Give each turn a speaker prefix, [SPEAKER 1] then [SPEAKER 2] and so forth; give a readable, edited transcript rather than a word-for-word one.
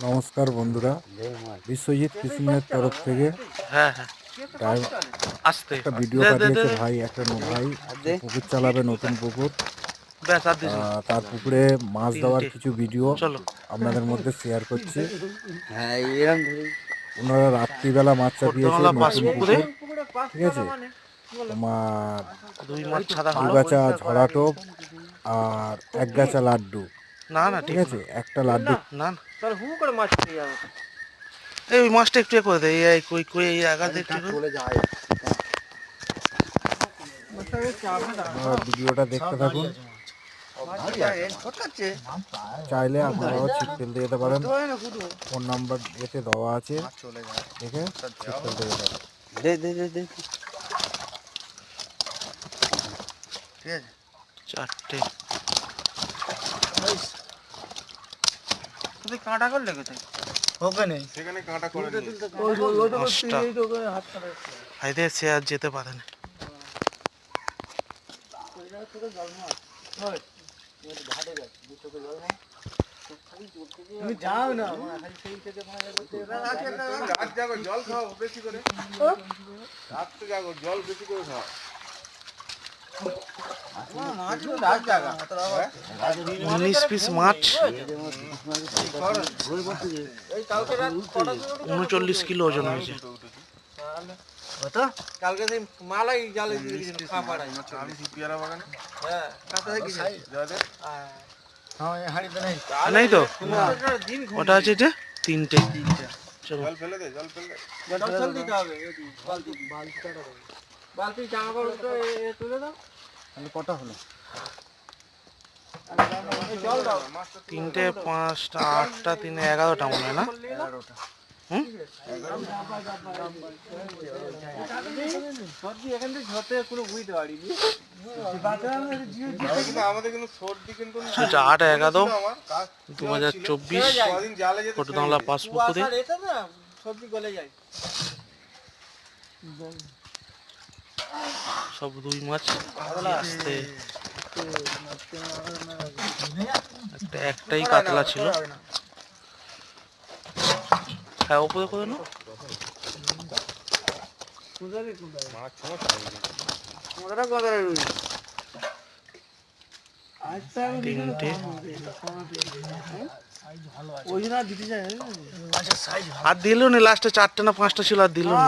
[SPEAKER 1] নমস্কার বন্ধুরা, বিশ্বজিৎ ফিশিংয়ের তরফ থেকে একটা ভিডিও পাঠিয়েছে ভাই। একটা ভাই পুকুর চালাবে, নতুন পুকুর, তার পুকুরে মাছ দেওয়ার কিছু ভিডিও আপনাদের মধ্যে শেয়ার করছি। ওনারা রাত্রিবেলা মাছ চাপিয়েছে নতুন পুকুর, ঠিক আছে। তোমার 2 গাছা ঝরা টোপ আর 1 গাছা লাড্ডু, ঠিক আছে। একটা লাড্ডু
[SPEAKER 2] এই মাছটা একটু করে দে, এই কই কই এই আগাতে একটু চলে যায়।
[SPEAKER 1] ভিডিওটা দেখতে থাকুন। চাইলে আপনারাও ছিপ ফেলতে যেতে পারেন, ফোন নাম্বার এতে দেওয়া আছে, দেখে ছিপ ফেলতে যেতে পারেন।
[SPEAKER 2] ঠিক আছে, 4টে কাঁটা করে লেগেছে ওখানে, সেখানে কাঁটা করে হাইতে সে আর যেতে পারে না। তুমি যাও না, জল খাও বেশি করে, রাত্রে জাগো, জল বেশি করে খাও। 19 পিস মাছ, 39 কিলো ওজন হয়েছে। কালকে সেই মালাই জালে দিয়ে দিয়েছিল খাপাড়াই আমি সিপিয়ারা বাগানে। হ্যাঁ কাটা দেখি হ্যাঁ এই হাড়িতে নেই নাই তো, ওটা আছে যে 3টে। জল ফেলে দে, জল ফেলে জল দিতে হবে। বালতি বালতিটা বালতি জামা কাপড়টা তুলে দাও। তাহলে কটা হলো? 3টে 5টা 8টা 3 11টা মনে হয় না? 11টা। সেটা 8/11 2024 ফটোদাংলা পাসপুকুরে। সব রুই মাছ আসতে, একটাই কাতলা ছিল। হ্যাঁ উপরে করে না 3টে আর দিল নি, লাস্টে 4টে না 5টা ছিল আর দিল না।